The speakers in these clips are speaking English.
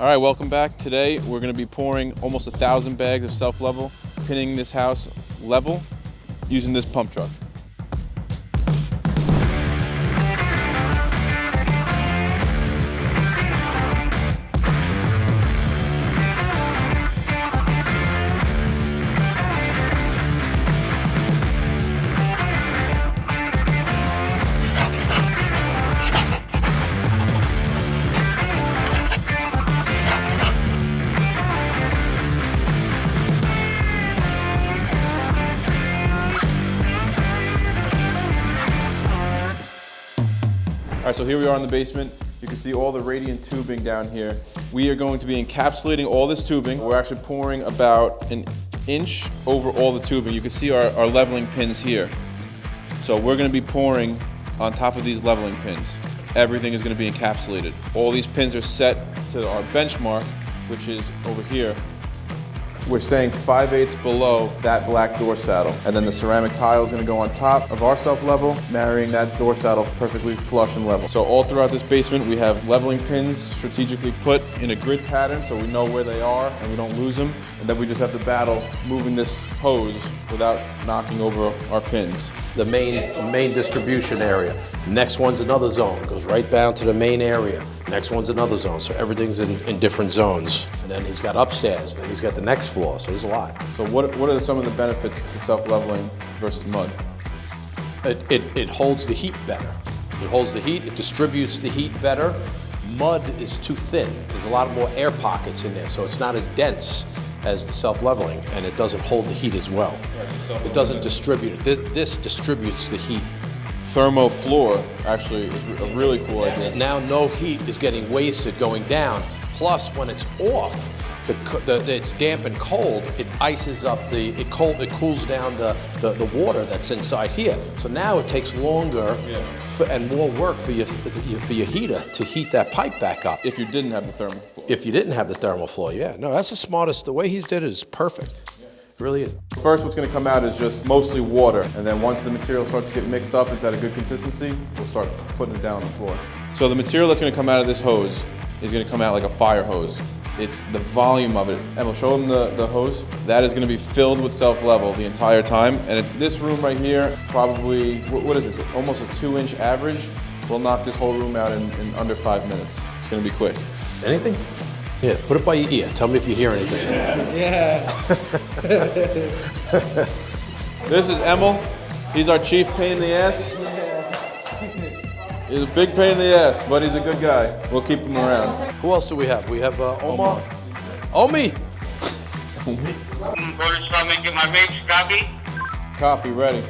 All right, welcome back. Today we're going to be pouring almost 1,000 bags of self-level, pinning this house level using this pump truck. All right, so here we are in the basement. You can see all the radiant tubing down here. We are going to be encapsulating all this tubing. We're actually pouring about an inch over all the tubing. You can see our leveling pins here. So we're gonna be pouring on top of these leveling pins. Everything is gonna be encapsulated. All these pins are set to our benchmark, which is over here. We're staying 5/8 below that black door saddle. And then the ceramic tile is gonna go on top of our self-level, marrying that door saddle perfectly flush and level. So all throughout this basement, we have leveling pins strategically put in a grid pattern so we know where they are and we don't lose them. And then we just have to battle moving this hose without knocking over our pins. The main distribution area. Next one's another zone, goes right down to the main area. Next one's another zone, so everything's in different zones. And then he's got upstairs, then he's got the next floor, so there's a lot. So what are some of the benefits to self-leveling versus mud? It holds the heat better. It holds the heat, it distributes the heat better. Mud is too thin. There's a lot more air pockets in there, so it's not as dense as the self-leveling, and it doesn't hold the heat as well. It doesn't distribute it. This distributes the heat. Thermo floor actually is a really cool idea. Now no heat is getting wasted going down. Plus, when it's off, it's damp and cold. It ices up it cools down the water that's inside here. So now it takes longer and more work for your heater to heat that pipe back up. If you didn't have the thermal floor. If you didn't have the thermal floor, yeah. No, that's the smartest. The way he's did it is perfect. Really is. First, what's going to come out is just mostly water, and then once the material starts to get mixed up, it's at a good consistency, we'll start putting it down on the floor. So the material that's going to come out of this hose is going to come out like a fire hose. It's the volume of it. And we'll show them the hose. That is going to be filled with self-level the entire time. And this room right here, probably, what is this, almost a 2-inch average, will knock this whole room out in under 5 minutes. It's going to be quick. Anything? Yeah, put it by your ear. Tell me if you hear anything. Yeah. This is Emil. He's our chief pain in the ass. He's a big pain in the ass, but he's a good guy. We'll keep him around. Who else do we have? We have Omar. Omi! Copy? Copy, ready.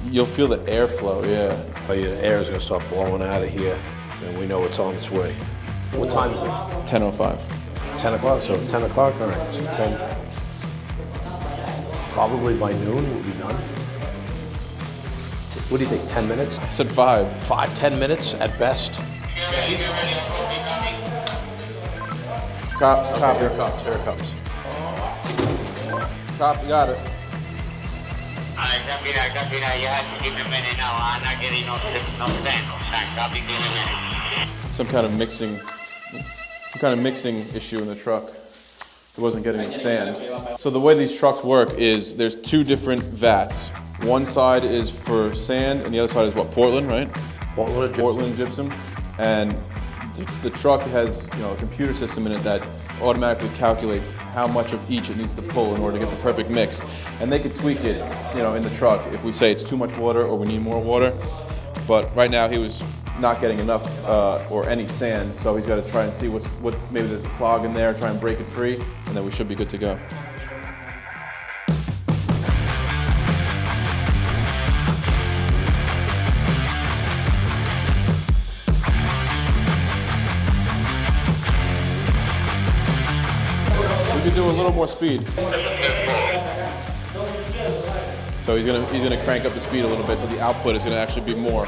You'll feel the airflow, yeah. Oh yeah, the air is going to start blowing out of here, and we know it's on its way. What time is it? 10:05. 10 o'clock, so 10 o'clock, all right, so 10. Probably by noon we'll be done. What do you think, 10 minutes? I said 5. 5, 10 minutes at best. Copy. Here it comes, here it comes. Copy, got it. Copy that. You have to give me a minute now. I'm not getting no stand. Copy, give me a minute. Some kind of mixing issue in the truck. It wasn't getting the sand. So the way these trucks work is there's 2 different vats. One side is for sand and the other side is what, Portland, right? Portland gypsum. And the truck has, a computer system in it that automatically calculates how much of each it needs to pull in order to get the perfect mix. And they could tweak it, in the truck if we say it's too much water or we need more water. But right now he was not getting enough or any sand, so he's got to try and see what maybe there's a clog in there, try and break it free, and then we should be good to go. We could do a little more speed. So he's gonna crank up the speed a little bit, so the output is gonna actually be more.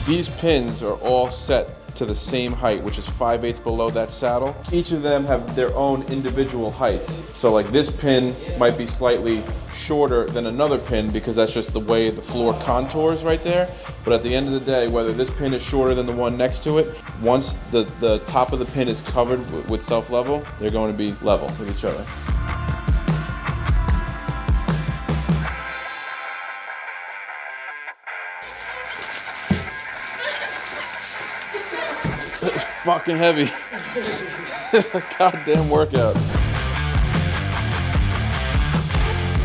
These pins are all set to the same height, which is 5/8 below that saddle. Each of them have their own individual heights. So like this pin might be slightly shorter than another pin because that's just the way the floor contours right there. But at the end of the day, whether this pin is shorter than the one next to it, once the top of the pin is covered with self-level, they're going to be level with each other. It's fucking heavy. It's a goddamn workout.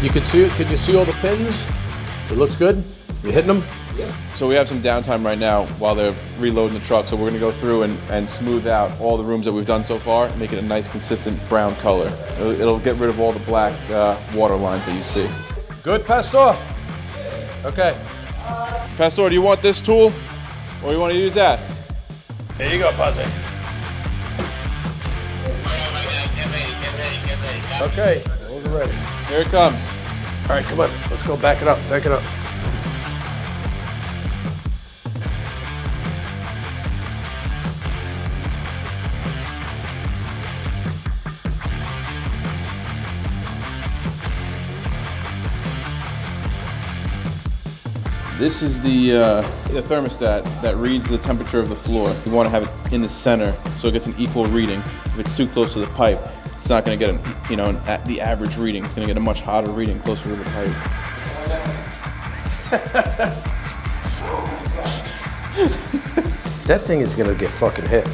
You can see it. Can you see all the pins? It looks good. You hitting them? Yeah. So we have some downtime right now while they're reloading the truck. So we're gonna go through and smooth out all the rooms that we've done so far, make it a nice consistent brown color. It'll get rid of all the black water lines that you see. Good, Pastor? Okay. Pastor, do you want this tool or you want to use that? Here you go, Pastor. Okay, those are ready. Here it comes. All right, come on. Let's go back it up. Back it up. This is the thermostat that reads the temperature of the floor. You want to have it in the center so it gets an equal reading. If it's too close to the pipe, it's not going to get the average reading. It's going to get a much hotter reading closer to the pipe. That thing is gonna get fucking hit.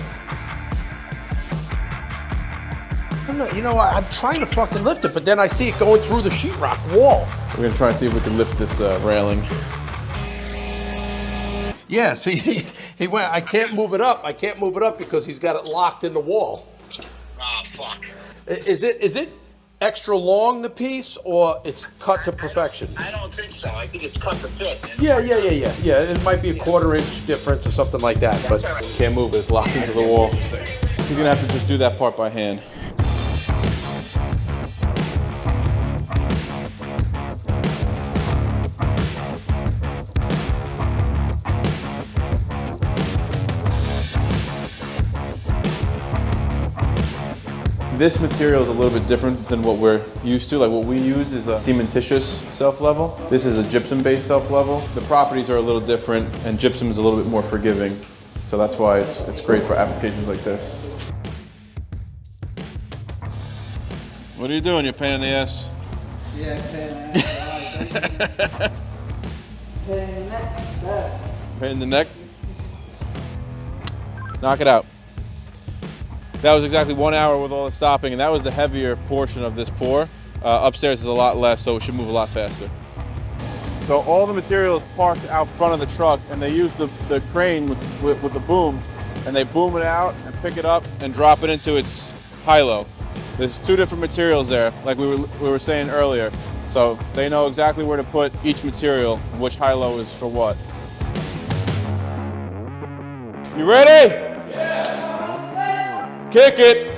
I'm trying to fucking lift it, but then I see it going through the sheetrock wall. We're going to try and see if we can lift this railing. Yeah, see, he went, I can't move it up. I can't move it up because he's got it locked in the wall. Oh, fuck. Is it extra long, the piece, or it's cut to perfection? I don't think so. I think it's cut to fit. Yeah. It might be a 1/4 inch difference or something like that, but Can't move it. It's locked into the wall. He's going to have to just do that part by hand. This material is a little bit different than what we're used to. Like what we use is a cementitious self-level. This is a gypsum-based self-level. The properties are a little different and gypsum is a little bit more forgiving. So that's why it's great for applications like this. What are you doing? You're pain in the ass? Yeah, pain in the ass. Pain in the neck. Pain in the neck? Knock it out. That was exactly 1 hour with all the stopping, and that was the heavier portion of this pour. Upstairs is a lot less, so it should move a lot faster. So all the material is parked out front of the truck, and they use the crane with the boom, and they boom it out and pick it up and drop it into its high-low. There's 2 different materials there, like we were saying earlier. So they know exactly where to put each material, which high-low is for what. You ready? Kick it.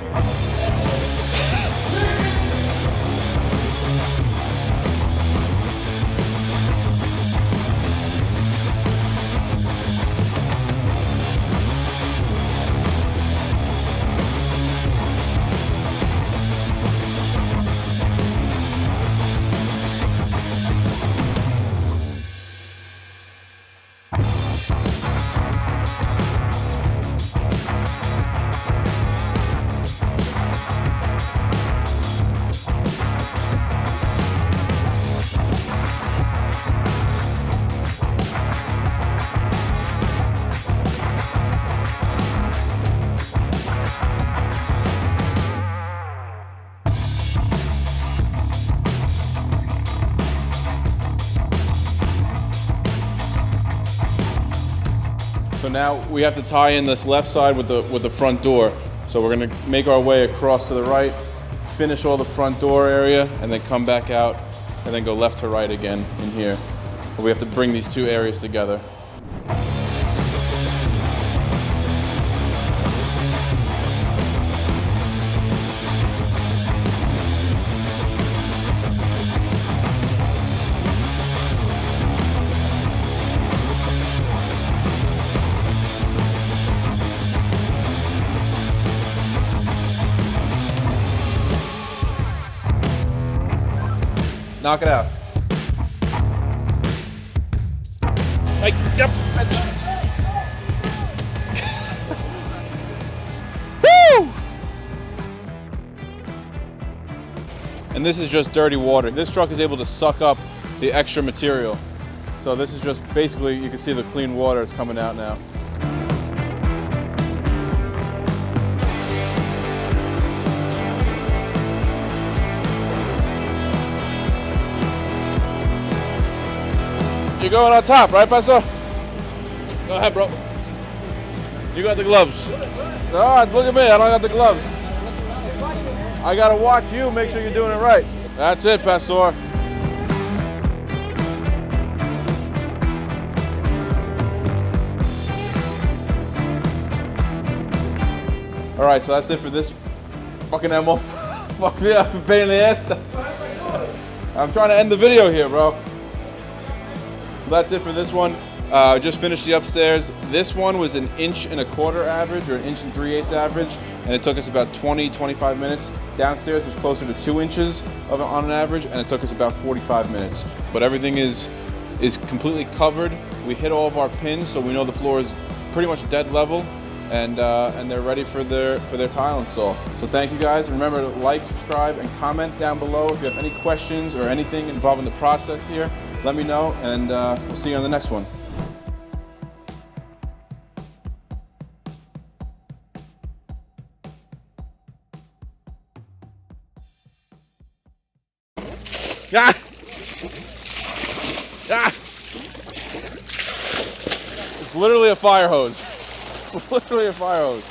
So now we have to tie in this left side with the front door. So we're gonna make our way across to the right, finish all the front door area, and then come back out, and then go left to right again in here. But we have to bring these 2 areas together. Knock it out. Like, yep. Woo! And this is just dirty water. This truck is able to suck up the extra material. So this is just basically, you can see the clean water is coming out now. You're going on top, right, Pastor? Go ahead, bro. You got the gloves. No, look at me, I don't got the gloves. I gotta watch you, make sure you're doing it right. That's it, Pastor. All right, so that's it for this fucking ammo. Fuck me up, pain in the ass. I'm trying to end the video here, bro. So that's it for this one. Just finished the upstairs. This one was an 1.25 inch average, or an 1 3/8 average, and it took us about 20-25 minutes. Downstairs was closer to 2 inches on an average, and it took us about 45 minutes. But everything is completely covered. We hit all of our pins, so we know the floor is pretty much dead level, and they're ready for their tile install. So thank you guys. Remember to like, subscribe, and comment down below if you have any questions or anything involving the process here. Let me know, and we'll see you on the next one. Ah! Ah! It's literally a fire hose. It's literally a fire hose.